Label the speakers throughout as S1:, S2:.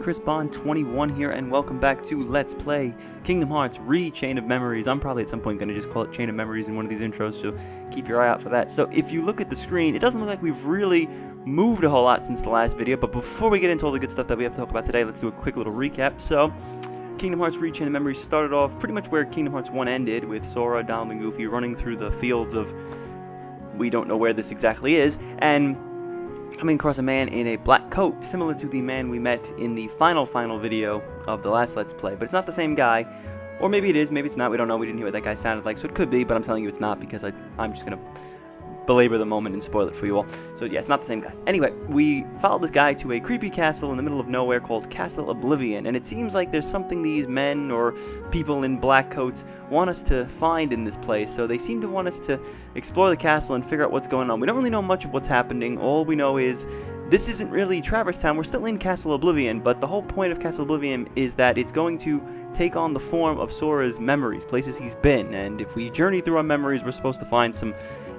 S1: Chris Bond 21 here, and welcome back to Let's Play Kingdom Hearts Chain of Memories. I'm probably at some point going to just call it Chain of Memories in one of these intros, so keep your eye out for that. So if you look at the screen, it doesn't look like we've really moved a whole lot since the last video, but before we get into all the good stuff that we have to talk about today, let's do a quick little recap. So Kingdom Hearts Chain of Memories started off pretty much where Kingdom Hearts 1 ended, with Sora, Donald, and Goofy running through the fields of... we don't know where this exactly is, and coming across a man in a black coat, similar to the man we met in the final video of the last Let's Play. But it's not the same guy, or maybe it is, maybe it's not, we don't know, we didn't hear what that guy sounded like, so it could be, but I'm telling you it's not, because I'm just going to belabor the moment and spoil it for you all. So yeah, it's not the same guy. Anyway, we followed this guy to a creepy castle in the middle of nowhere called Castle Oblivion, and it seems like there's something these men or people in black coats want us to find in this place, so they seem to want us to explore the castle and figure out what's going on. We don't really know much of what's happening. All we know is this isn't really Traverse Town. We're still in Castle Oblivion, but the whole point of Castle Oblivion is that it's going to take on the form of Sora's memories, places he's been, and if we journey through our memories, we're supposed to find some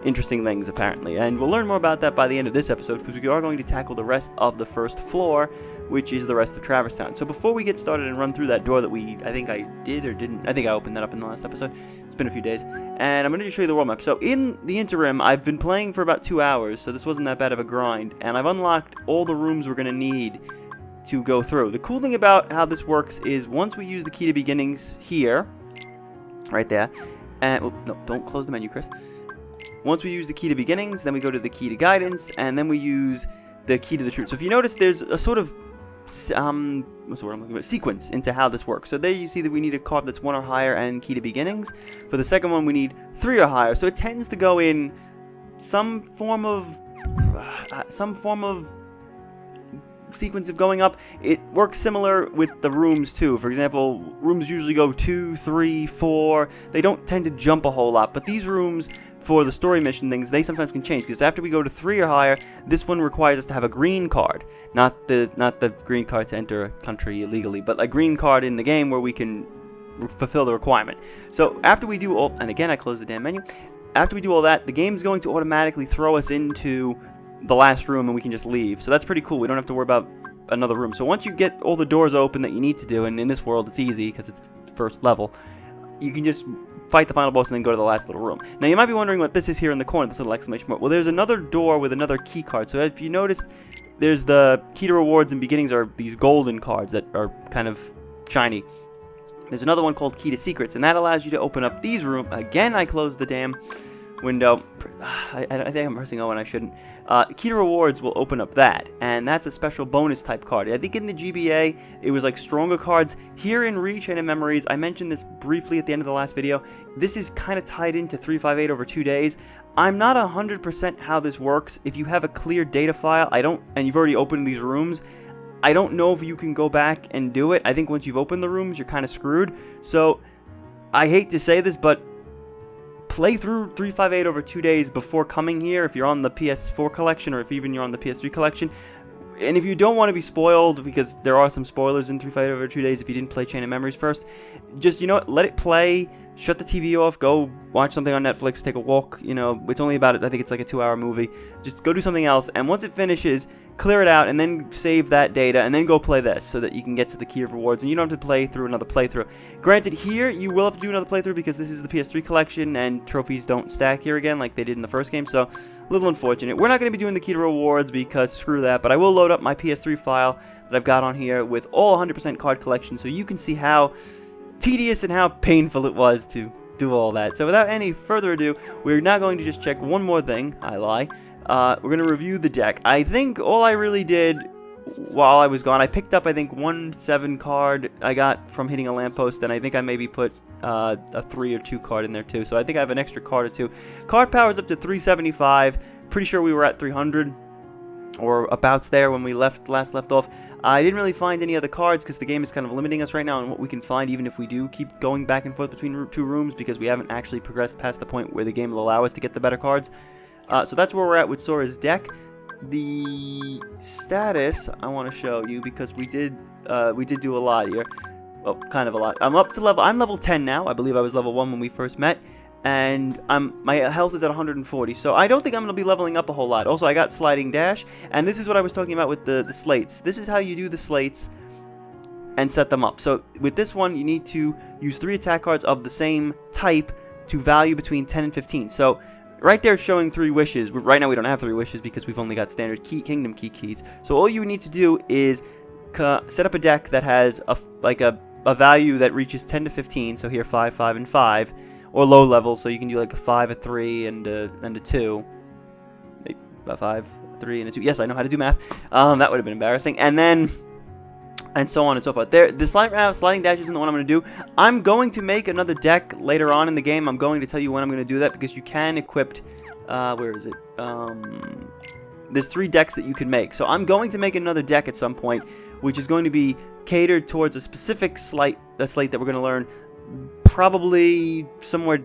S1: interesting things, apparently. And we'll learn more about that by the end of this episode, because we are going to tackle the rest of the first floor, which is the rest of Traverse Town. So before we get started and run through that door that I think I did or didn't, I think I opened that up in the last episode. It's been a few days. And I'm going to show you the world map. So in the interim, I've been playing for about 2 hours, so this wasn't that bad of a grind. And I've unlocked all the rooms we're going to need to go through. The cool thing about how this works is once we use the key to beginnings here, right there, and, well, no, don't close the menu, Chris. Once we use the key to beginnings, then we go to the key to guidance, and then we use the key to the truth. So if you notice, there's a sort of what's the word I'm looking for? Sequence into how this works. So there you see that we need a card that's 1 or higher and key to beginnings. For the second one, we need 3 or higher. So it tends to go in some form of sequence of going up. It works similar with the rooms too. For example, rooms usually go 2, 3, 4. They don't tend to jump a whole lot, but these rooms, for the story mission things, they sometimes can change, because after we go to 3 or higher, this one requires us to have a green card. Not the green card to enter a country illegally, but a green card in the game where we can fulfill the requirement. So after we do all, and again I close the damn menu, after we do all that, the game's going to automatically throw us into the last room and we can just leave. So that's pretty cool. We don't have to worry about another room. So once you get all the doors open that you need to do, and in this world it's easy because it's the first level, you can just fight the final boss and then go to the last little room. Now you might be wondering what this is here in the corner, this little exclamation mark. Well, there's another door with another key card. So if you notice, there's the key to rewards and beginnings are these golden cards that are kind of shiny. There's another one called key to secrets, and that allows you to open up these rooms. Again, I closed the damn window. I think I'm pressing O and I shouldn't. Key to rewards will open up that, and that's a special bonus type card. I think in the GBA it was like stronger cards. Here in Chain of Memories, I mentioned this briefly at the end of the last video, this is kind of tied into 358 over 2 days. I'm not 100% how this works. If you have a clear data file, and you've already opened these rooms, I don't know if you can go back and do it. I think once you've opened the rooms, you're kind of screwed. So I hate to say this, but play through 358 over 2 days before coming here if you're on the PS4 collection, or if even you're on the PS3 collection. And if you don't want to be spoiled, because there are some spoilers in 358 over 2 days if you didn't play Chain of Memories first, just, you know what, let it play, shut the TV off, go watch something on Netflix, take a walk, you know, it's only about, I think it's like a 2-hour movie, just go do something else, and once it finishes, clear it out, and then save that data, and then go play this, so that you can get to the key of rewards, and you don't have to play through another playthrough. Granted, here, you will have to do another playthrough, because this is the PS3 collection, and trophies don't stack here again, like they did in the first game, so a little unfortunate. We're not going to be doing the key to rewards, because screw that, but I will load up my PS3 file that I've got on here with all 100% card collection, so you can see how tedious and how painful it was to do all that. So without any further ado, we're now going to just check one more thing. I lie. We're going to review the deck. I think all I really did while I was gone, I picked up, I think, 1 7 card I got from hitting a lamppost, and I think I maybe put a 3 or 2 card in there too. So I think I have an extra card or 2. Card power's up to 375. Pretty sure we were at 300 or abouts there when we last left off. I didn't really find any other cards because the game is kind of limiting us right now on what we can find, even if we do keep going back and forth between 2 rooms, because we haven't actually progressed past the point where the game will allow us to get the better cards. So that's where we're at with Sora's deck. The status I want to show you, because we did do a lot here. Well, kind of a lot. I'm level 10 now. I believe I was level 1 when we first met. and my health is at 140, so I don't think I'm going to be leveling up a whole lot. Also, I got sliding dash, and this is what I was talking about with the slates. This is how you do the slates and set them up. So with this one, you need to use 3 attack cards of the same type to value between 10 and 15. So right there showing 3 wishes. Right now we don't have 3 wishes because we've only got standard Kingdom Key keys. So all you need to do is set up a deck that has a value that reaches 10 to 15. So here 5, 5, and 5, or low level. So you can do like a 5, a 3, and a 2. A 5, a 3, and a 2. Yes, I know how to do math. That would have been embarrassing. And so on and so forth. The sliding dash isn't the one I'm going to do. I'm going to make another deck later on in the game. I'm going to tell you when I'm going to do that because you can equip. Where is it? There's 3 decks that you can make. So I'm going to make another deck at some point, which is going to be catered towards a specific slate that we're going to learn probably somewhere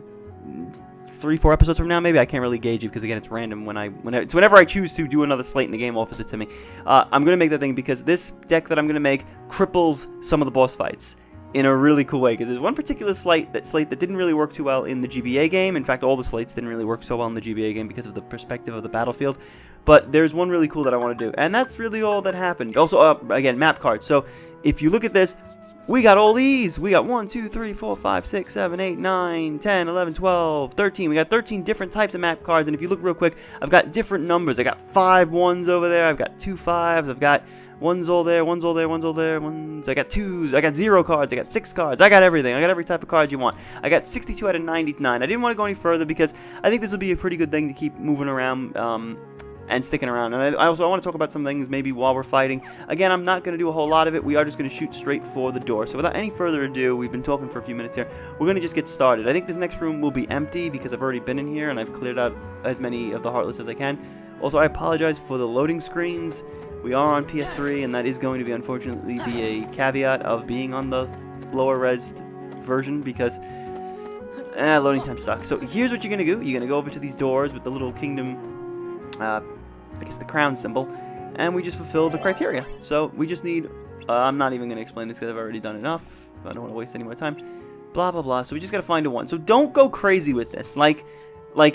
S1: 3-4 episodes from now, maybe. I can't really gauge it because again it's random. Whenever I choose to do another slate in the game, offers it to me. I'm gonna make that thing because this deck that I'm gonna make cripples some of the boss fights in a really cool way. Because there's one particular slate that didn't really work too well in the GBA game. In fact, all the slates didn't really work so well in the GBA game because of the perspective of the battlefield. But there's one really cool that I want to do, and that's really all that happened. Also, again, map cards. So if you look at this, we got all these. We got 1, 2, 3, 4, 5, 6, 7, 8, 9, 10, 11, 12, 13. We got 13 different types of map cards. And if you look real quick, I've got different numbers. I got 5 1s over there. I've got 2 5s. I've got 1s all there, 1s all there, 1s all there, 1s. I got 2s. I got 0 cards. I got 6 cards. I got everything. I got every type of card you want. I got 62 out of 99. I didn't want to go any further because I think this will be a pretty good thing to keep moving around. And sticking around. And I want to talk about some things maybe while we're fighting. Again, I'm not going to do a whole lot of it. We are just going to shoot straight for the door. So without any further ado, we've been talking for a few minutes here. We're going to just get started. I think this next room will be empty because I've already been in here and I've cleared out as many of the Heartless as I can. Also, I apologize for the loading screens. We are on PS3 and that is going to be unfortunately be a caveat of being on the lower res version because loading time sucks. So here's what you're going to do. You're going to go over to these doors with the little kingdom I guess the crown symbol, and we just fulfill the criteria. So we just need, I'm not even going to explain this because I've already done enough. I don't want to waste any more time. Blah, blah, blah. So we just got to find a 1. So don't go crazy with this. Like I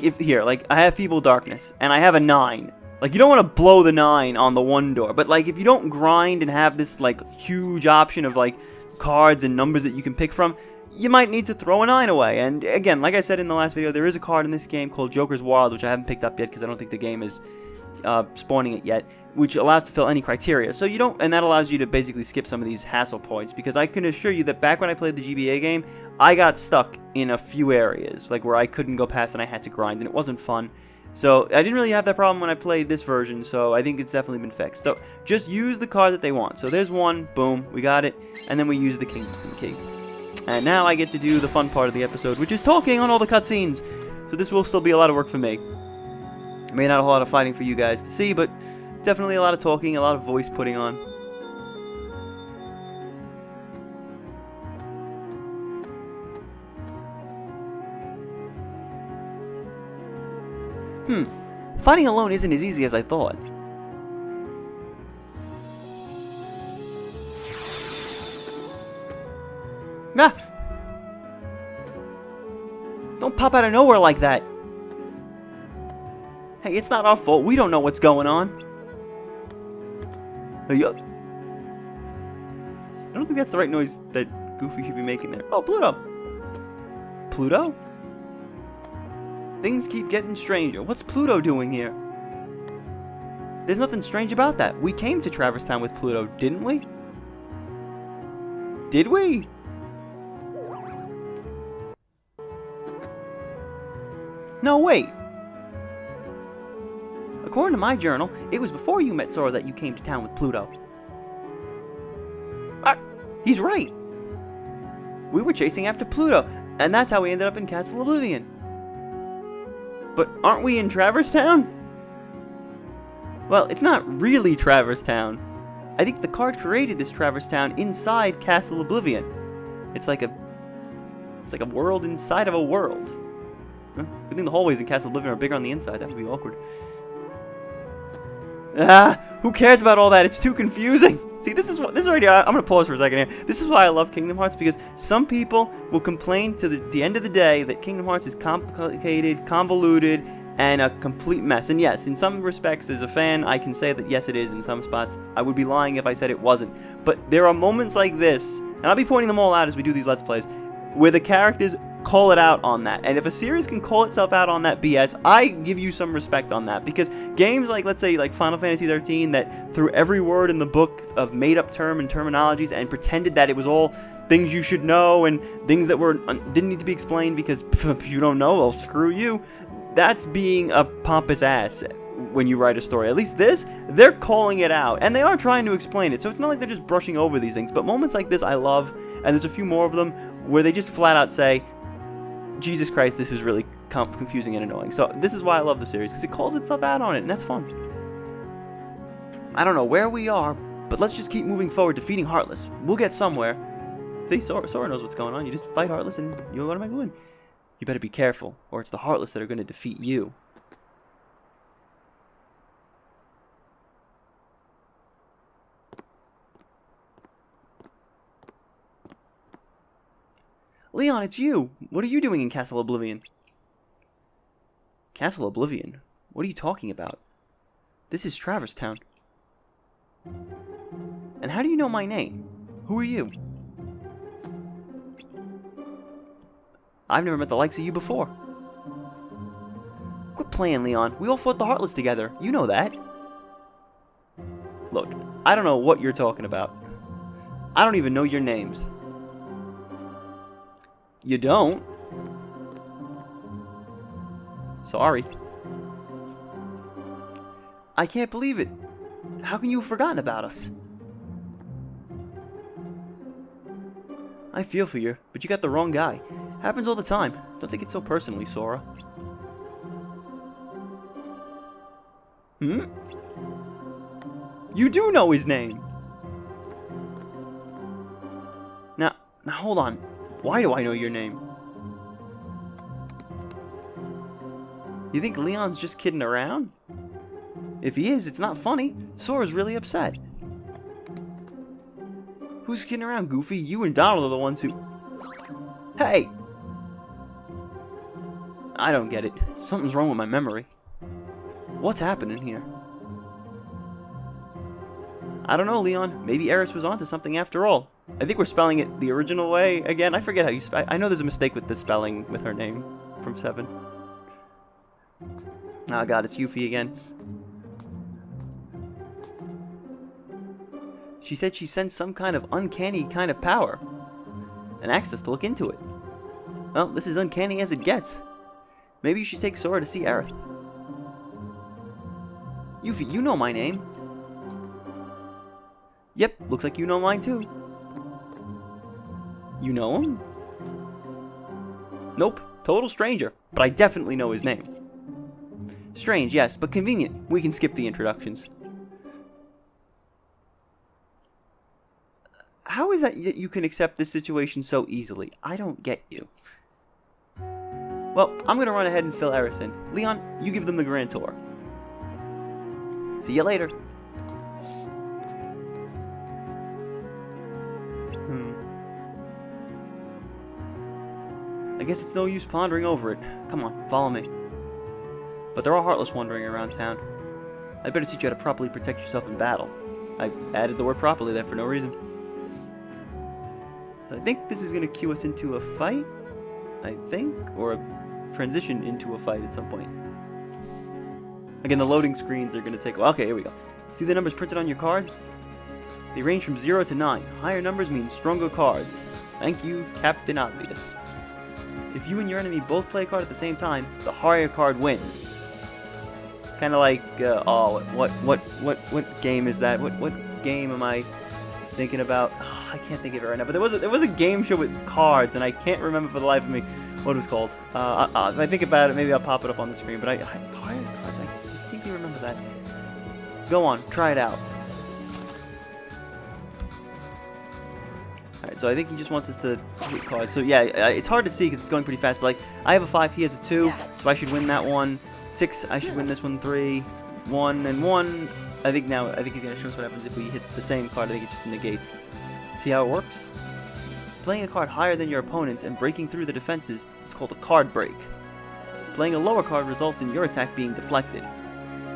S1: have Feeble Darkness, and I have a 9. Like, you don't want to blow the 9 on the 1 door. But, like, if you don't grind and have this, like, huge option of, like, cards and numbers that you can pick from, you might need to throw a 9 away. And again, like I said in the last video, there is a card in this game called Joker's Wild, which I haven't picked up yet because I don't think the game is spawning it yet, which allows to fill any criteria. So you don't, and that allows you to basically skip some of these hassle points, because I can assure you that back when I played the GBA game, I got stuck in a few areas, like where I couldn't go past and I had to grind, and it wasn't fun. So I didn't really have that problem when I played this version, so I think it's definitely been fixed. So just use the card that they want. So there's 1, boom, we got it, and then we use the Kingdom Key. And now I get to do the fun part of the episode, which is talking on all the cutscenes. So this will still be a lot of work for me. Maybe not a whole lot of fighting for you guys to see, but definitely a lot of talking, a lot of voice putting on. Fighting alone isn't as easy as I thought. Ah! Don't pop out of nowhere like that. Hey, it's not our fault. We don't know what's going on. I don't think that's the right noise that Goofy should be making there. Oh, Pluto. Pluto? Things keep getting stranger. What's Pluto doing here? There's nothing strange about that. We came to Traverse Town with Pluto, didn't we? Did we? No, wait. According to my journal, it was before you met Sora that you came to town with Pluto. He's right. We were chasing after Pluto, and that's how we ended up in Castle Oblivion. But aren't we in Traverse Town? Well, it's not really Traverse Town. I think the card created this Traverse Town inside Castle Oblivion. It's like a world inside of a world. Huh? Good thing the hallways in Castle Oblivion are bigger on the inside. That would be awkward. Who cares about all that? It's too confusing. See, this is right here. I'm gonna pause for a second here. This is why I love Kingdom Hearts, because some people will complain to the end of the day that Kingdom Hearts is complicated, convoluted, and a complete mess. And yes, in some respects, as a fan, I can say that yes, it is in some spots. I would be lying if I said it wasn't. But there are moments like this, and I'll be pointing them all out as we do these Let's Plays, where the characters call it out on that. And if a series can call itself out on that BS, I give you some respect on that. Because games like, let's say, like Final Fantasy 13, that threw every word in the book of made-up term and terminologies and pretended that it was all things you should know and things that didn't need to be explained because if you don't know, well, screw you. That's being a pompous ass when you write a story. At least this, they're calling it out. And they are trying to explain it. So it's not like they're just brushing over these things. But moments like this I love. And there's a few more of them where they just flat out say, Jesus Christ, this is really confusing and annoying. So this is why I love the series. Because it calls itself out on it. And that's fun. I don't know where we are. But let's just keep moving forward, defeating Heartless. We'll get somewhere. See, Sora knows what's going on. You just fight Heartless and you'll automatically win. You better be careful, or it's the Heartless that are going to defeat you. Leon, it's you! What are you doing in Castle Oblivion? Castle Oblivion? What are you talking about? This is Traverse Town. And how do you know my name? Who are you? I've never met the likes of you before. Quit playing, Leon. We all fought the Heartless together. You know that. Look, I don't know what you're talking about. I don't even know your names. You don't? Sorry. I can't believe it. How can you have forgotten about us? I feel for you, but you got the wrong guy. Happens all the time. Don't take it so personally, Sora. Hmm? You do know his name! Now hold on. Why do I know your name? You think Leon's just kidding around? If he is, it's not funny. Sora's really upset. Who's kidding around, Goofy? You and Donald are the ones who... Hey! I don't get it. Something's wrong with my memory. What's happening here? I don't know, Leon. Maybe Eris was onto something after all. I think we're spelling it the original way again. I forget how you spell. I know there's a mistake with the spelling with her name from 7. Oh god, it's Yuffie again. She said she sensed some kind of uncanny kind of power and asked us to look into it. Well, this is uncanny as it gets. Maybe you should take Sora to see Aerith. Yuffie, you know my name. Yep, looks like you know mine too. You know him? Nope, total stranger, but I definitely know his name. Strange, yes, but convenient. We can skip the introductions. How is that you can accept this situation so easily? I don't get you. Well, I'm gonna run ahead and fill Aerith in. Leon, you give them the grand tour. See you later. I guess it's no use pondering over it. Come on, follow me. But there are Heartless wandering around town. I'd better teach you how to properly protect yourself in battle. I added the word properly there for no reason. I think this is going to cue us into a fight, I think, or a transition into a fight at some point. Again, the loading screens are going to take a while. Okay, here we go. See the numbers printed on your cards? They range from 0 to 9. Higher numbers mean stronger cards. Thank you, Captain Obvious. If you and your enemy both play a card at the same time, the higher card wins. It's kind of like, what game is that? What game am I thinking about? Oh, I can't think of it right now. But there was a game show with cards, and I can't remember for the life of me what it was called. If I think about it, maybe I'll pop it up on the screen. But higher cards, I distinctly remember that. Go on, try it out. Alright, so I think he just wants us to hit cards. So yeah, it's hard to see because it's going pretty fast. But like, I have a 5, he has a 2, so I should win that one. 6, I should win this one. 3, 1, and 1. I think he's gonna show us what happens if we hit the same card. I think it just negates. See how it works? Playing a card higher than your opponent's and breaking through the defenses is called a card break. Playing a lower card results in your attack being deflected.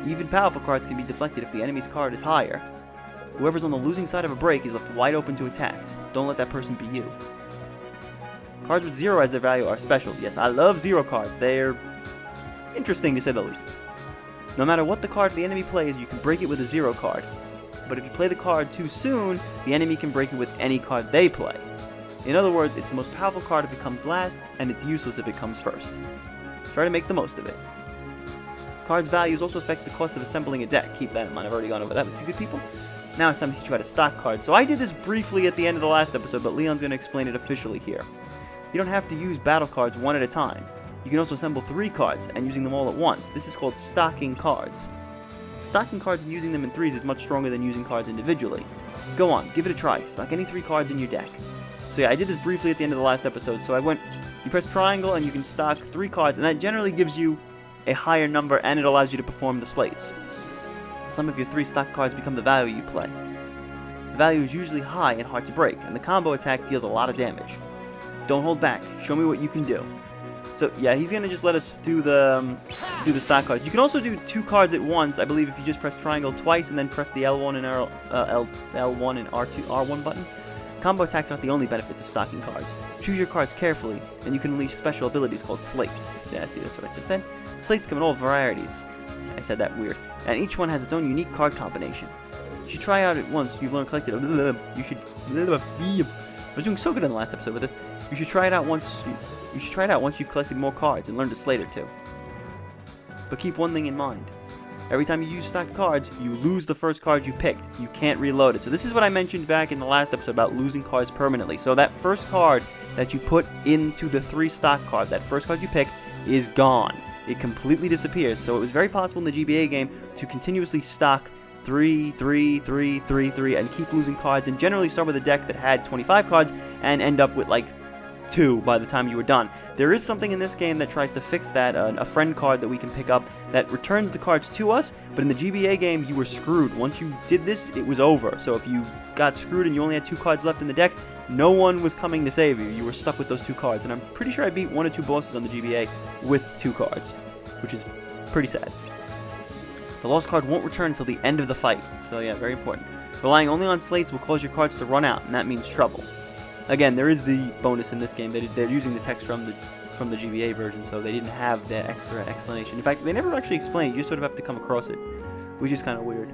S1: Even powerful cards can be deflected if the enemy's card is higher. Whoever's on the losing side of a break is left wide open to attacks. Don't let that person be you. Cards with 0 as their value are special. Yes, I love 0 cards. They're interesting to say the least. No matter what the card the enemy plays, you can break it with a 0 card. But if you play the card too soon, the enemy can break it with any card they play. In other words, it's the most powerful card if it comes last, and it's useless if it comes first. Try to make the most of it. Cards' values also affect the cost of assembling a deck. Keep that in mind. I've already gone over that with you good people. Now it's time to teach you how to stock cards. So I did this briefly at the end of the last episode, but Leon's going to explain it officially here. You don't have to use battle cards one at a time. You can also assemble 3 cards and using them all at once. This is called stocking cards. Stocking cards and using them in 3s is much stronger than using cards individually. Go on, give it a try. Stock any 3 cards in your deck. So yeah, I did this briefly at the end of the last episode. So you press triangle and you can stock 3 cards, and that generally gives you a higher number and it allows you to perform the slates. Some of your 3 stock cards become the value you play. The value is usually high and hard to break, and the combo attack deals a lot of damage. Don't hold back. Show me what you can do. So yeah, he's gonna just let us do the stock cards. You can also do 2 cards at once, I believe, if you just press triangle twice and then press the L1 and L1 and R1 button. Combo attacks aren't the only benefits of stocking cards. Choose your cards carefully, and you can unleash special abilities called slates. Yeah, see, that's what I just said. Slates come in all varieties. I said that weird. And each one has its own unique card combination. You should try out it once you've learned collected. I was doing so good in the last episode with this. You should try it out once. You should try it out once you've collected more cards and learned a slate or 2. But keep one thing in mind. Every time you use stocked cards, you lose the first card you picked. You can't reload it. So this is what I mentioned back in the last episode about losing cards permanently. So that first card that you put into the 3 stock card, that first card you pick, is gone. It completely disappears. So it was very possible in the GBA game to continuously stock 3, 3, 3, 3, 3, and keep losing cards, and generally start with a deck that had 25 cards and end up with like 2 by the time you were done. There is something in this game that tries to fix that, a friend card that we can pick up that returns the cards to us, but in the GBA game you were screwed. Once you did this, it was over. So if you got screwed and you only had 2 cards left in the deck, no one was coming to save you. You were stuck with those 2 cards, and I'm pretty sure I beat 1 or 2 bosses on the GBA with 2 cards, which is pretty sad. The lost card won't return until the end of the fight, so yeah, very important. Relying only on slates will cause your cards to run out, and that means trouble. Again, there is the bonus in this game. They're using the text from the GBA version, so they didn't have that extra explanation. In fact, they never actually explain it. You just sort of have to come across it, which is kind of weird.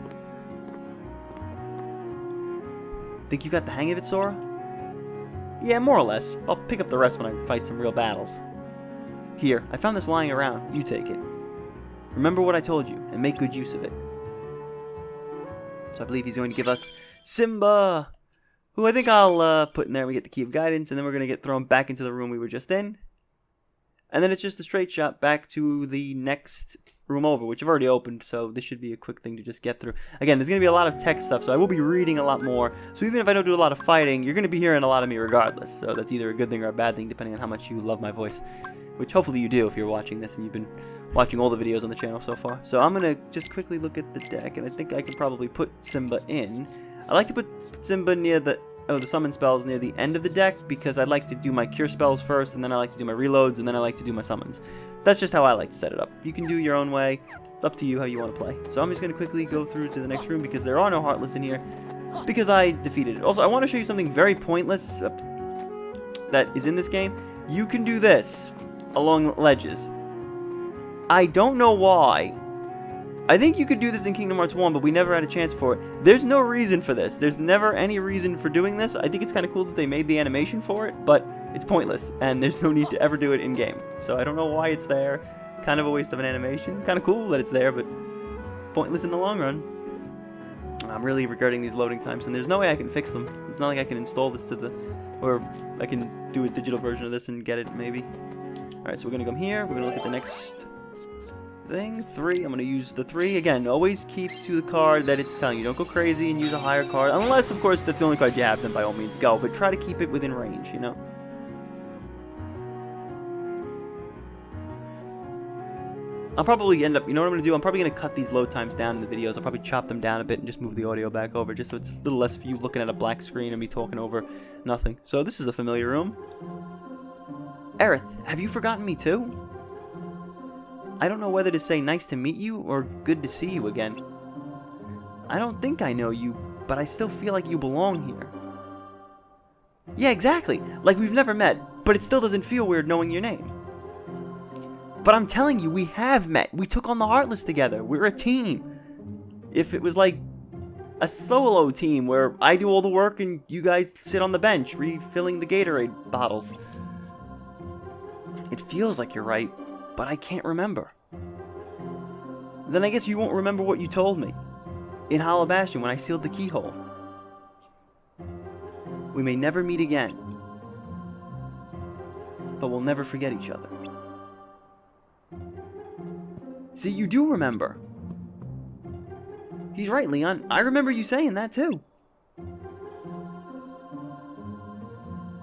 S1: Think you got the hang of it, Sora? Yeah, more or less. I'll pick up the rest when I fight some real battles. Here, I found this lying around. You take it. Remember what I told you, and make good use of it. So I believe he's going to give us Simba, who I think I'll put in there. We get the Key of Guidance, and then we're going to get thrown back into the room we were just in. And then it's just a straight shot back to the next room over, which I've already opened, so this should be a quick thing to just get through. Again, there's going to be a lot of text stuff, so I will be reading a lot more. So even if I don't do a lot of fighting, you're going to be hearing a lot of me regardless. So that's either a good thing or a bad thing, depending on how much you love my voice. Which hopefully you do if you're watching this and you've been watching all the videos on the channel so far. So I'm going to just quickly look at the deck, and I think I can probably put Simba in. I like to put Simba near the summon spells near the end of the deck, because I'd like to do my cure spells first, and then I like to do my reloads, and then I like to do my summons. That's just how I like to set it up. You can do your own way. Up to you how you want to play. So I'm just going to quickly go through to the next room, because there are no Heartless in here, because I defeated it. Also, I want to show you something very pointless that is in this game. You can do this along ledges. I don't know why. I think you could do this in Kingdom Hearts 1, but we never had a chance for it. There's no reason for this. There's never any reason for doing this. I think it's kind of cool that they made the animation for it, but it's pointless, and there's no need to ever do it in-game. So I don't know why it's there. Kind of a waste of an animation. Kind of cool that it's there, but pointless in the long run. I'm really regretting these loading times, and there's no way I can fix them. It's not like I can install this to the... or I can do a digital version of this and get it, maybe. Alright, so we're going to come here. We're going to look at the next thing. 3. I'm going to use the 3. Again, always keep to the card that it's telling you. Don't go crazy and use a higher card. Unless, of course, that's the only card you have, then by all means go. But try to keep it within range, you know? I'll probably end up, you know what I'm going to do? I'm probably going to cut these load times down in the videos. I'll probably chop them down a bit and just move the audio back over, just so it's a little less of you looking at a black screen and me talking over nothing. So this is a familiar room. Aerith, have you forgotten me too? I don't know whether to say nice to meet you or good to see you again. I don't think I know you, but I still feel like you belong here. Yeah, exactly. Like we've never met, but it still doesn't feel weird knowing your name. But I'm telling you, we have met. We took on the Heartless together. We're a team. If it was like a solo team where I do all the work and you guys sit on the bench refilling the Gatorade bottles. It feels like you're right, but I can't remember. Then I guess you won't remember what you told me in Hollow Bastion when I sealed the keyhole. We may never meet again, but we'll never forget each other. See, you do remember. He's right, Leon. I remember you saying that too.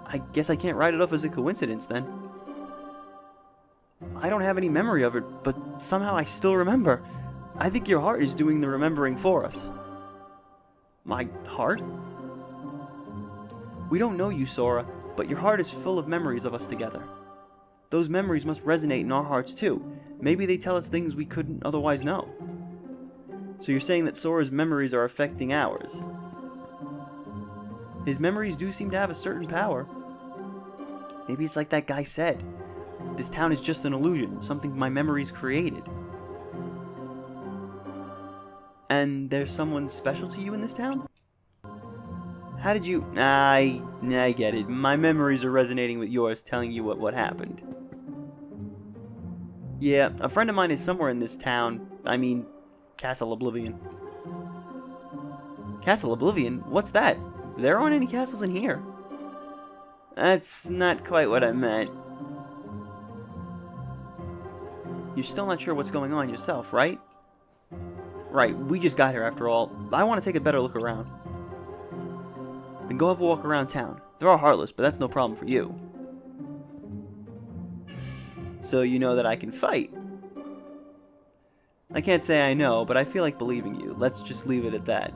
S1: I guess I can't write it off as a coincidence then. I don't have any memory of it, but somehow I still remember. I think your heart is doing the remembering for us. My heart? We don't know you, Sora, but your heart is full of memories of us together. Those memories must resonate in our hearts too. Maybe they tell us things we couldn't otherwise know. So you're saying that Sora's memories are affecting ours. His memories do seem to have a certain power. Maybe it's like that guy said. This town is just an illusion, something my memories created. And there's someone special to you in this town? How did you... I get it. My memories are resonating with yours, telling you what happened. Yeah, a friend of mine is somewhere in this town. I mean, Castle Oblivion. Castle Oblivion? What's that? There aren't any castles in here. That's not quite what I meant. You're still not sure what's going on yourself, right? Right, we just got here after all. I want to take a better look around. Then go have a walk around town. There are Heartless, but that's no problem for you. So you know that I can fight. I can't say I know, but I feel like believing you. Let's just leave it at that.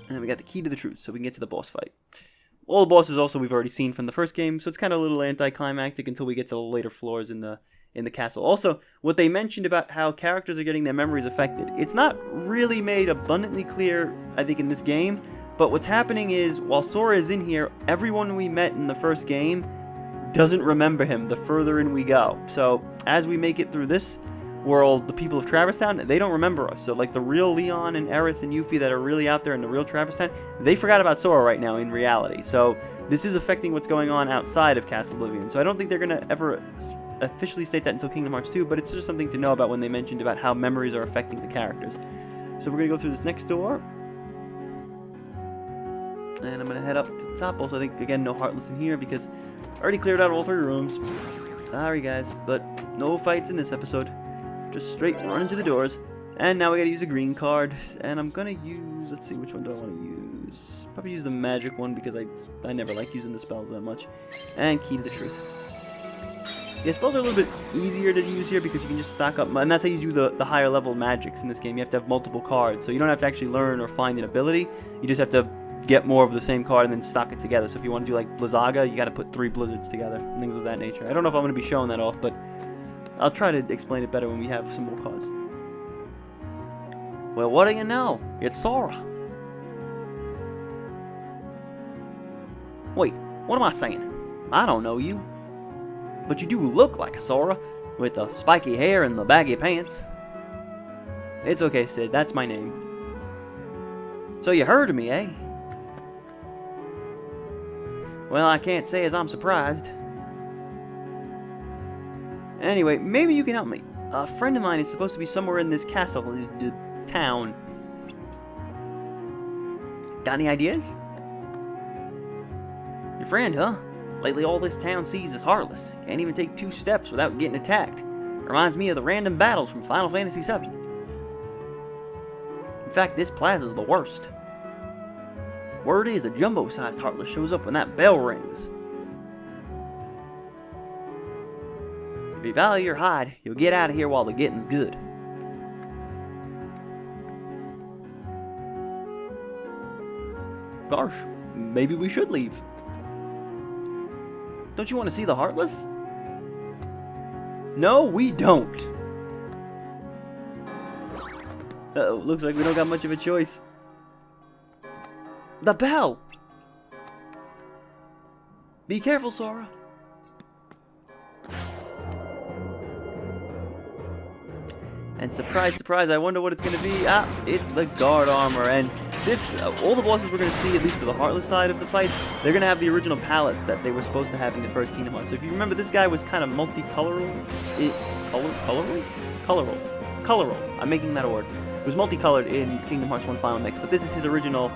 S1: And we got the key to the truth, so we can get to the boss fight. All the bosses also we've already seen from the first game, so it's kind of a little anticlimactic until we get to the later floors in the castle. Also, what they mentioned about how characters are getting their memories affected, it's not really made abundantly clear, I think, in this game, but what's happening is, while Sora is in here, everyone we met in the first game doesn't remember him the further in we go. So, as we make it through this world, the people of Traverse Town, they don't remember us. So, like, the real Leon and Aeris and Yuffie that are really out there in the real Traverse Town, they forgot about Sora right now in reality. So, this is affecting what's going on outside of Castle Oblivion. So, I don't think they're going to ever officially state that until Kingdom Hearts 2, but it's just something to know about when they mentioned about how memories are affecting the characters. So, we're going to go through this next door. And I'm going to head up to the top. Also, I think, again, no Heartless in here because I already cleared out all 3 rooms. Sorry, guys, but no fights in this episode. Just straight run into the doors. And now we gotta use a green card. And I'm gonna use... Let's see, which one do I want to use? Probably use the magic one because I never like using the spells that much. And key to the truth. Yeah, spells are a little bit easier to use here because you can just stock up... And that's how you do the higher level magics in this game. You have to have multiple cards. So you don't have to actually learn or find an ability. You just have to get more of the same card and then stock it together. So if you want to do like Blizzaga, you got to put 3 blizzards together, and things of that nature. I don't know if I'm going to be showing that off, but I'll try to explain it better when we have some more cards. Well, what do you know? It's Sora. Wait, what am I saying? I don't know you. But you do look like a Sora, with the spiky hair and the baggy pants. It's okay, Sid, that's my name. So you heard of me, eh? Well, I can't say as I'm surprised. Anyway, maybe you can help me. A friend of mine is supposed to be somewhere in this castle, town. Got any ideas? Your friend, huh? Lately all this town sees is heartless. Can't even take 2 steps without getting attacked. Reminds me of the random battles from Final Fantasy VII. In fact, this plaza's the worst. Word is a jumbo-sized Heartless shows up when that bell rings. If you value your hide, you'll get out of here while the getting's good. Gosh, maybe we should leave. Don't you want to see the Heartless? No, we don't. Uh-oh, looks like we don't got much of a choice. The bell! Be careful, Sora. And surprise, surprise, I wonder what it's going to be. Ah, it's the guard armor. And this, all the bosses we're going to see, at least for the Heartless side of the fights, they're going to have the original palettes that they were supposed to have in the first Kingdom Hearts. So if you remember, this guy was kind of multicoloral. Colorful. I'm making that a word. It was multicolored in Kingdom Hearts 1 Final Mix, but this is his original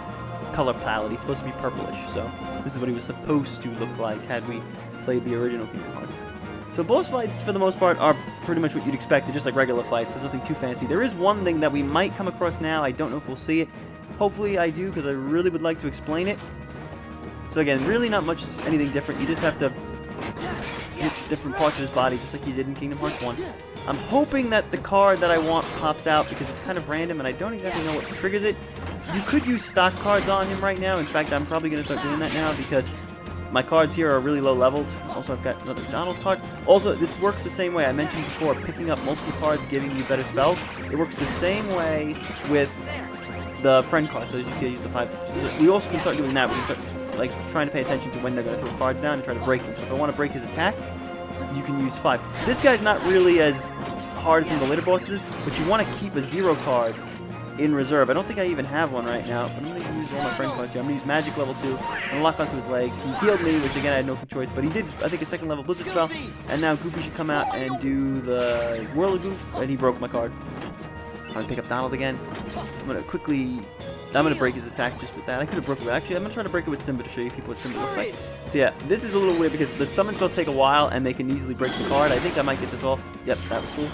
S1: color palette. He's supposed to be purplish, so this is what he was supposed to look like had we played the original Kingdom Hearts. So boss fights, for the most part, are pretty much what you'd expect. They're just like regular fights. There's nothing too fancy. There is one thing that we might come across now. I don't know if we'll see it. Hopefully I do, because I really would like to explain it. So again, really not much anything different. You just have to hit different parts of his body, just like you did in Kingdom Hearts 1. I'm hoping that the card that I want pops out, because it's kind of random, and I don't exactly know what triggers it. You could use stock cards on him right now. In fact, I'm probably going to start doing that now, because my cards here are really low leveled. Also, I've got another Donald card. Also, this works the same way. I mentioned before, picking up multiple cards, giving you better spells. It works the same way with the friend card. So as you see, I use the 5. We also can start doing that. We can start like trying to pay attention to when they're going to throw cards down and try to break them. So if I want to break his attack, you can use 5. This guy's not really as hard as some of the later bosses, but you want to keep a 0 card in reserve. I don't think I even have one right now, but I'm going to use all my friend cards here. I'm going to use Magic level 2 and lock onto his leg. He healed me, which again I had no choice, but he did, I think, a 2nd level Blizzard spell, and now Goofy should come out and do the Whirligoof, and he broke my card. I'm going to pick up Donald again. I'm going to break his attack just with that. I could have broken it. Actually, I'm going to try to break it with Simba to show you people what Simba looks like. So yeah, this is a little weird because the summon spells take a while and they can easily break the card. I think I might get this off. Yep, that was cool.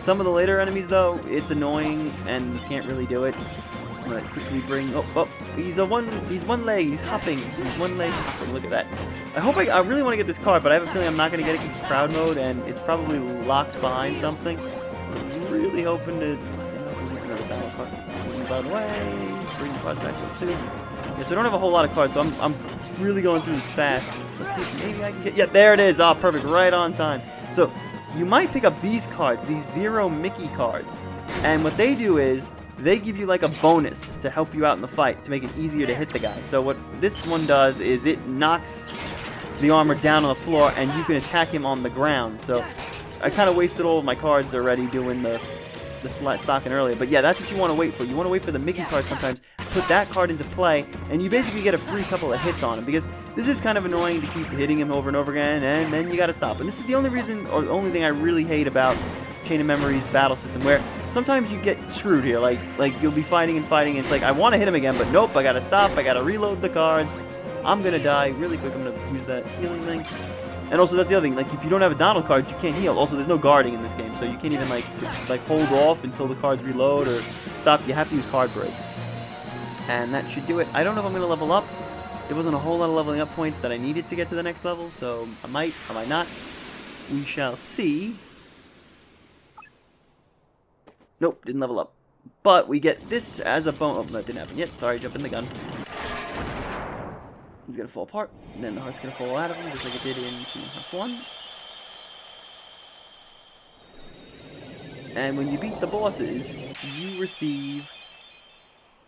S1: Some of the later enemies, though, it's annoying and you can't really do it. I'm going to quickly bring... Oh, he's one leg. He's hopping. He's one leg hopping. Look at that. I really want to get this card, but I have a feeling I'm not going to get it because it's crowd mode and it's probably locked behind something. I'm really hoping to... Another battle card. Move out of the way. Bring the cards back to 2. Yeah, so I don't have a whole lot of cards, so I'm really going through this fast. Let's see if maybe I can get... Yeah, there it is. Oh, perfect. Right on time. So... you might pick up these cards, these 0 Mickey cards, and what they do is they give you like a bonus to help you out in the fight to make it easier to hit the guy. So what this one does is it knocks the armor down on the floor and you can attack him on the ground. So I kind of wasted all of my cards already doing the stocking earlier, but yeah, that's what you want to wait for. You want to wait for the Mickey card sometimes, put that card into play, and you basically get a free couple of hits on him, because this is kind of annoying to keep hitting him over and over again, and then you gotta stop. And this is the only reason, or the only thing I really hate about Chain of Memories battle system, where sometimes you get screwed here, like you'll be fighting, and it's like, I want to hit him again, but nope, I gotta stop, I gotta reload the cards, I'm gonna die really quick. I'm gonna use that healing thing. And also, that's the other thing, like, if you don't have a Donald card, you can't heal. Also, there's no guarding in this game, so you can't even, like hold off until the cards reload or stop. You have to use card break. And that should do it. I don't know if I'm going to level up. There wasn't a whole lot of leveling up points that I needed to get to the next level, so I might not. We shall see. Nope, didn't level up. But we get this as a bonus. Oh, that didn't happen yet. Sorry, jumping the gun. He's going to fall apart, and then the heart's going to fall out of him, just like it did in Kingdom Hearts 1. And when you beat the bosses, you receive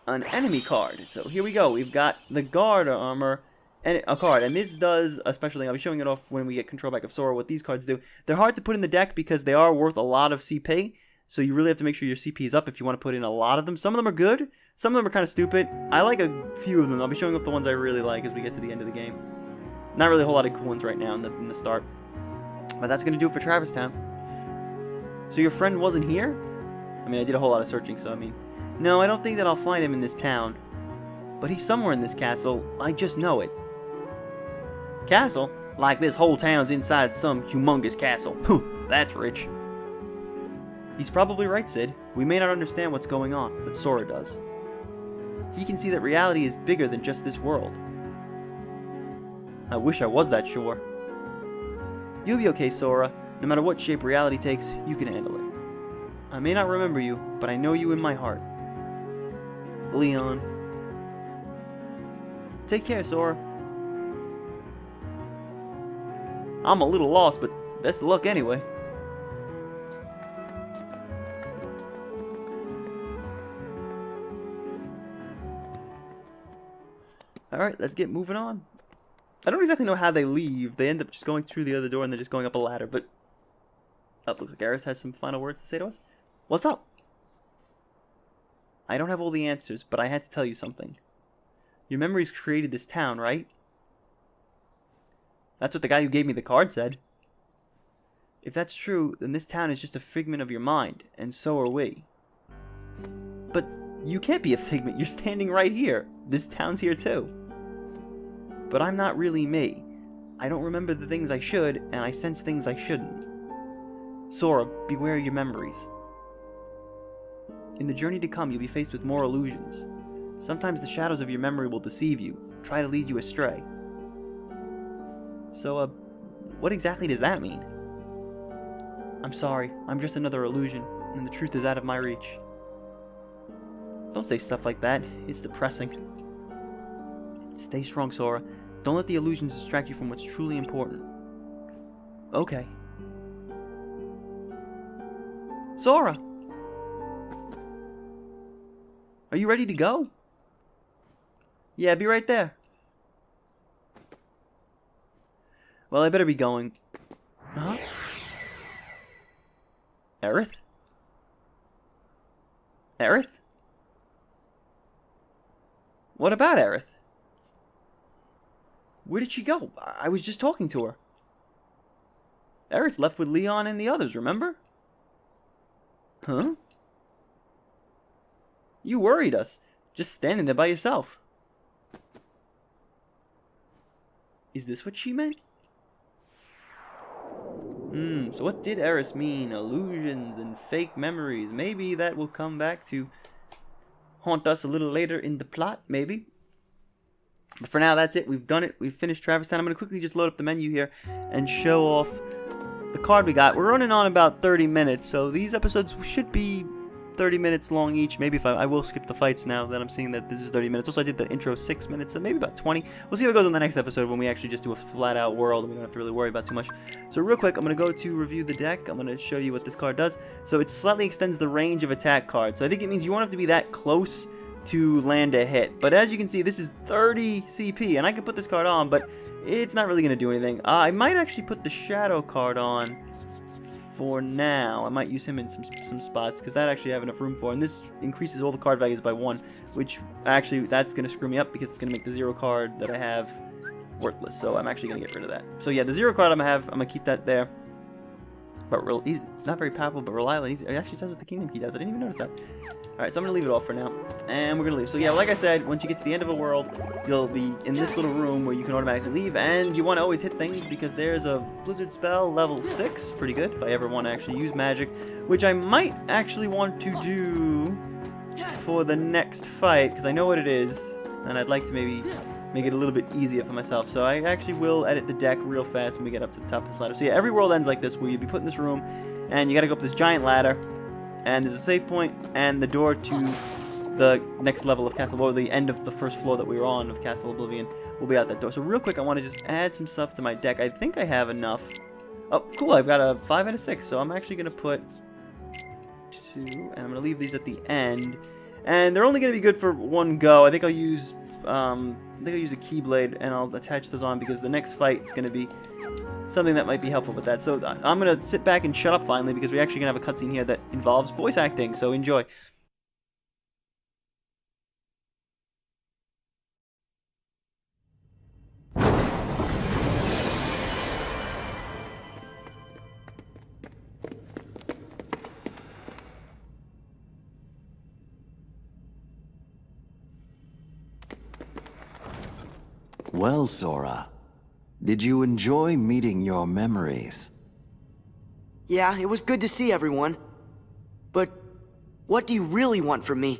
S1: an enemy card. So here we go. We've got the guard armor and a card, and this does a special thing. I'll be showing it off when we get control back of Sora, what these cards do. They're hard to put in the deck because they are worth a lot of CP, so you really have to make sure your CP is up if you want to put in a lot of them. Some of them are good. Some of them are kind of stupid. I like a few of them. I'll be showing off the ones I really like as we get to the end of the game. Not really a whole lot of cool ones right now in the start. But that's going to do it for Travis Town. So your friend wasn't here? I mean, I did a whole lot of searching, so I mean... No, I don't think that I'll find him in this town. But he's somewhere in this castle. I just know it. Castle? Like this whole town's inside some humongous castle. That's rich. He's probably right, Sid. We may not understand what's going on, but Sora does. He can see that reality is bigger than just this world. I wish I was that sure. You'll be okay, Sora. No matter what shape reality takes, you can handle it. I may not remember you, but I know you in my heart. Leon. Take care, Sora. I'm a little lost, but best of luck anyway. Alright, let's get moving on. I don't exactly know how they leave. They end up just going through the other door and then just going up a ladder, but... Oh, looks like Aris has some final words to say to us. What's up? I don't have all the answers, but I had to tell you something. Your memories created this town, right? That's what the guy who gave me the card said. If that's true, then this town is just a figment of your mind, and so are we. But you can't be a figment. You're standing right here. This town's here too. But I'm not really me. I don't remember the things I should, and I sense things I shouldn't. Sora, beware your memories. In the journey to come, you'll be faced with more illusions. Sometimes the shadows of your memory will deceive you, try to lead you astray. So, what exactly does that mean? I'm sorry, I'm just another illusion, and the truth is out of my reach. Don't say stuff like that, it's depressing. Stay strong, Sora. Don't let the illusions distract you from what's truly important. Okay. Sora! Are you ready to go? Yeah, be right there. Well, I better be going. Huh? Aerith? Aerith? What about Aerith? Where did she go? I was just talking to her. Aerith's left with Leon and the others, remember? Huh? You worried us, just standing there by yourself. Is this what she meant? So what did Aerith mean? Illusions and fake memories. Maybe that will come back to haunt us a little later in the plot, maybe. But for now, that's it. We've done it. We've finished Traverse Town. I'm going to quickly just load up the menu here and show off the card we got. We're running on about 30 minutes, so these episodes should be 30 minutes long each. Maybe if I will skip the fights now that I'm seeing that this is 30 minutes. Also, I did the intro 6 minutes, so maybe about 20. We'll see how it goes in the next episode when we actually just do a flat-out world and we don't have to really worry about too much. So real quick, I'm going to go to review the deck. I'm going to show you what this card does. So it slightly extends the range of attack cards. So I think it means you won't have to be that close to land a hit. But as you can see, this is 30 CP, and I can put this card on, but it's not really going to do anything. I might actually put the Shadow card on for now. I might use him in some spots, because that actually I have enough room for, and this increases all the card values by 1, which actually, that's going to screw me up, because it's going to make the 0 card that I have worthless, so I'm actually going to get rid of that. So yeah, the 0 card I'm going to keep that there. But he's not very powerful, but reliable. It actually says what the Kingdom Key does. I didn't even notice that. Alright, so I'm going to leave it off for now. And we're going to leave. So yeah, like I said, once you get to the end of a world, you'll be in this little room where you can automatically leave. And you want to always hit things because there's a Blizzard spell, level 6. Pretty good, if I ever want to actually use magic. Which I might actually want to do for the next fight, because I know what it is. And I'd like to maybe make it a little bit easier for myself. So I actually will edit the deck real fast when we get up to the top of this ladder. So yeah, every world ends like this, where you'll be put in this room, and you gotta go up this giant ladder, and there's a save point, and the door to the next level of Castle, or the end of the first floor that we were on of Castle Oblivion, will be out that door. So real quick, I want to just add some stuff to my deck. I think I have enough. Oh, cool, I've got a 5 and a 6, so I'm actually gonna put 2, and I'm gonna leave these at the end. And they're only gonna be good for one go. I think I'll use a Keyblade, and I'll attach those on, because the next fight is going to be something that might be helpful with that. So I'm going to sit back and shut up finally, because we're actually going to have a cutscene here that involves voice acting, so enjoy.
S2: Well, Sora, did you enjoy meeting your memories?
S3: Yeah, it was good to see everyone. But what do you really want from me?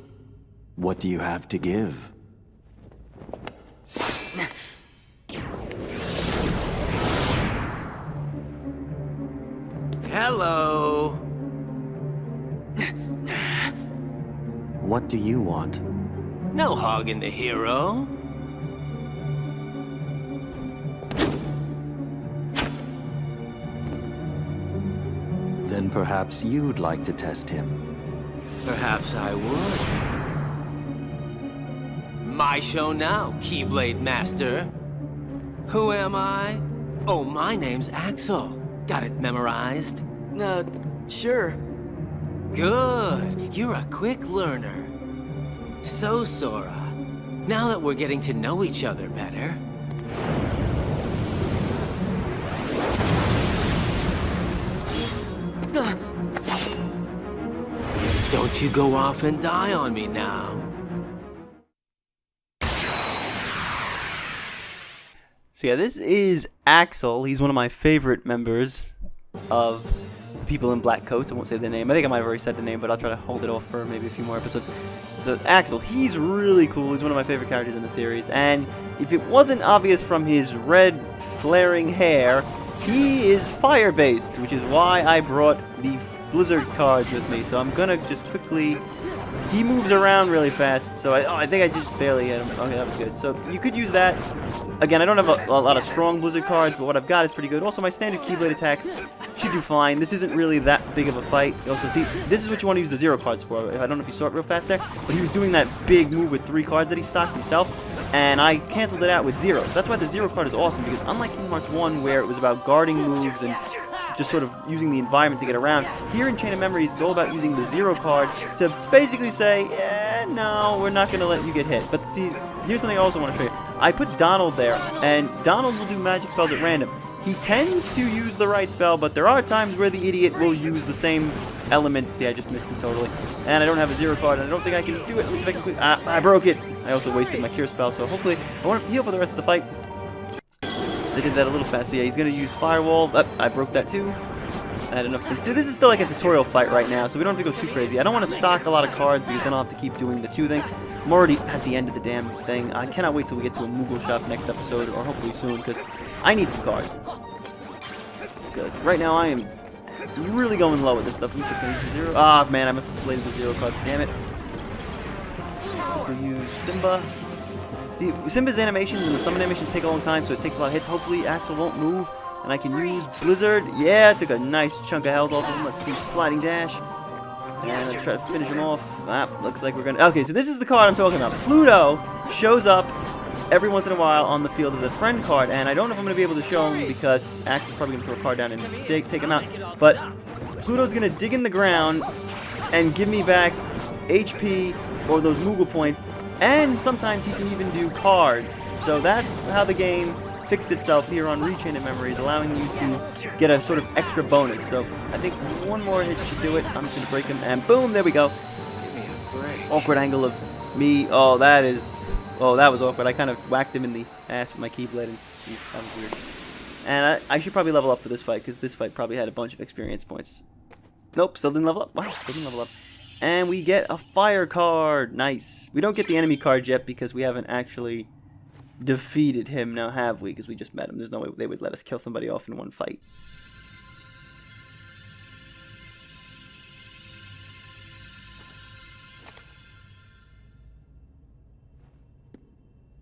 S2: What do you have to give?
S3: Hello.
S2: What do you want?
S4: No hogging the hero.
S2: Then perhaps you'd like to test him.
S4: Perhaps I would. My show now, Keyblade Master. Who am I? Oh, my name's Axel. Got it memorized?
S3: Sure.
S4: Good. You're a quick learner. So, Sora, now that we're getting to know each other better... Don't you go off and die on me now.
S1: So yeah, this is Axel. He's one of my favorite members of the people in black coats. I won't say the name. I think I might have already said the name, but I'll try to hold it off for maybe a few more episodes. So Axel, he's really cool. He's one of my favorite characters in the series. And if it wasn't obvious from his red flaring hair, he is fire-based, which is why I brought the Blizzard cards with me. So I'm gonna just quickly... He moves around really fast, so I think I just barely hit him. Okay, that was good. So you could use that. Again, I don't have a lot of strong Blizzard cards, but what I've got is pretty good. Also, my standard Keyblade attacks should do fine. This isn't really that big of a fight. You also see, this is what you want to use the 0 cards for. I don't know if you saw it real fast there, but he was doing that big move with 3 cards that he stocked himself, and I canceled it out with 0. So that's why the 0 card is awesome, because unlike Kingdom Hearts 1, where it was about guarding moves and just sort of using the environment to get around, here in Chain of Memories, it's all about using the 0 card to basically say, yeah, no, we're not going to let you get hit. But see, here's something I also want to show you. I put Donald there, and Donald will do magic spells at random. He tends to use the right spell, but there are times where the idiot will use the same element. See, I just missed it totally. And I don't have a 0 card, and I don't think I can do it. Let me see if I can quick... I broke it. I also wasted my cure spell, so hopefully I won't have to heal for the rest of the fight. I did that a little fast. So yeah, he's going to use Firewall. I broke that too. I had enough. So this is still like a tutorial fight right now, so we don't have to go too crazy. I don't want to stock a lot of cards because then I'll have to keep doing the 2 thing. I'm already at the end of the damn thing. I cannot wait till we get to a Moogle shop next episode, or hopefully soon, because I need some cards. Because right now I am really going low with this stuff. Can I use 0? Ah, man, I must have slated the 0 card. Damn it. We'll use Simba. See, Simba's animations and the summon animations take a long time, so it takes a lot of hits. Hopefully Axel won't move, and I can use Blizzard. Yeah, it took a nice chunk of health off of him. Let's use Sliding Dash. And let's try to finish him off. Looks like we're gonna... Okay, so this is the card I'm talking about. Pluto shows up every once in a while on the field as a friend card, and I don't know if I'm gonna be able to show him because Axel's probably gonna throw a card down and take him out. But Pluto's gonna dig in the ground and give me back HP or those Moogle points, and sometimes he can even do cards. So that's how the game fixed itself here on Rechain of Memories, allowing you to get a sort of extra bonus. So I think one more hit should do it. I'm just going to break him, and boom, there we go. Awkward angle of me. Oh, that was awkward. I kind of whacked him in the ass with my Keyblade, and that was weird. And I should probably level up for this fight, because this fight probably had a bunch of experience points. Nope, still didn't level up. Wow, still didn't level up. And we get a fire card. Nice. We don't get the enemy card yet because we haven't actually defeated him, now have we? Because we just met him. There's no way they would let us kill somebody off in one fight.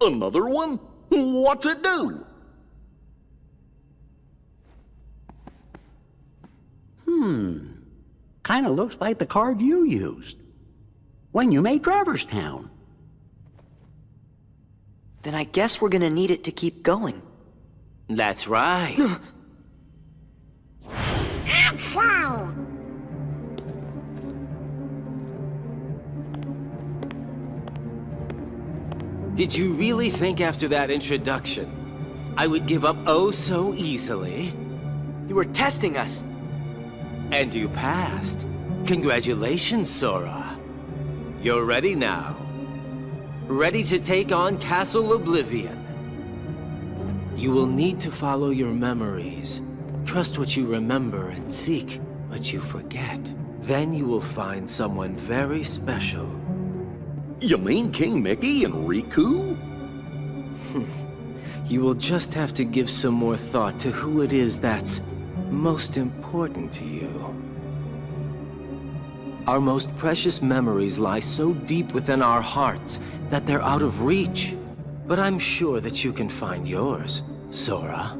S5: Another one? What's it do?
S6: Kinda looks like the card you used when you made Traverse Town.
S3: Then I guess we're gonna need it to keep going.
S4: That's right. Did you really think after that introduction I would give up oh so easily?
S3: You were testing us.
S4: And you passed. Congratulations, Sora. You're ready now. Ready to take on Castle Oblivion. You will need to follow your memories. Trust what you remember and seek what you forget. Then you will find someone very special.
S5: You mean King Mickey and Riku?
S4: You will just have to give some more thought to who it is that's most important to you. Our most precious memories lie so deep within our hearts that they're out of reach. But I'm sure that you can find yours, Sora.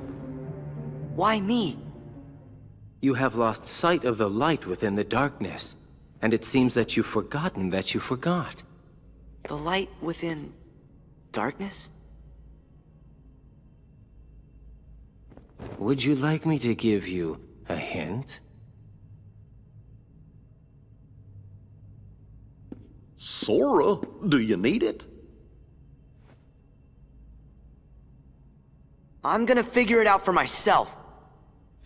S3: Why me?
S4: You have lost sight of the light within the darkness, and it seems that you've forgotten that you forgot.
S3: The light within darkness?
S4: Would you like me to give you a hint?
S5: Sora, do you need it?
S3: I'm gonna figure it out for myself.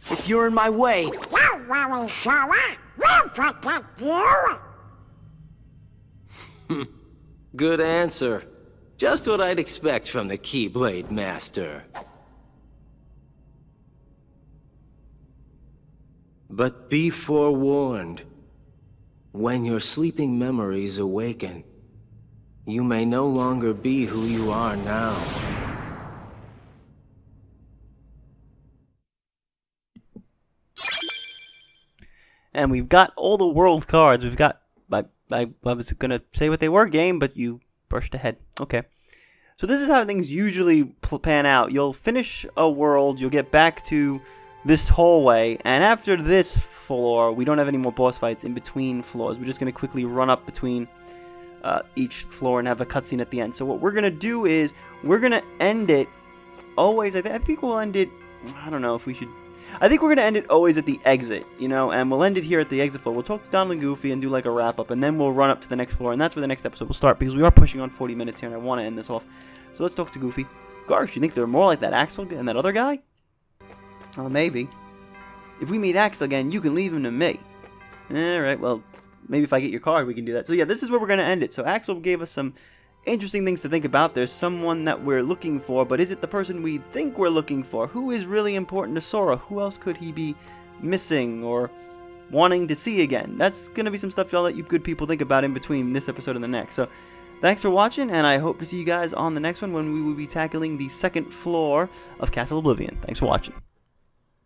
S3: If you're in my way,
S7: Don't worry, Sora. We'll protect you.
S4: Good answer. Just what I'd expect from the Keyblade Master. But be forewarned. When your sleeping memories awaken, you may no longer be who you are now.
S1: And we've got all the world cards. We've got... I was going to say what they were, game, but you brushed ahead. Okay. So this is how things usually pan out. You'll finish a world, you'll get back to this hallway, and after this floor, we don't have any more boss fights in between floors. We're just going to quickly run up between each floor and have a cutscene at the end. So what we're going to do is, we're going to end it always... I think we'll end it... I don't know if we should... I think we're going to end it always at the exit, you know, and we'll end it here at the exit floor. We'll talk to Donald and Goofy and do like a wrap-up, and then we'll run up to the next floor, and that's where the next episode will start, because we are pushing on 40 minutes here, and I want to end this off. So let's talk to Goofy. Gosh, you think they're more like that Axel and that other guy? Oh, maybe. If we meet Axel again, you can leave him to me. Alright, well, maybe if I get your card, we can do that. So yeah, this is where we're going to end it. So Axel gave us some interesting things to think about. There's someone that we're looking for, but is it the person we think we're looking for? Who is really important to Sora? Who else could he be missing or wanting to see again? That's going to be some stuff I'll let you good people think about in between this episode and the next. So thanks for watching, and I hope to see you guys on the next one when we will be tackling the second floor of Castle Oblivion. Thanks for watching.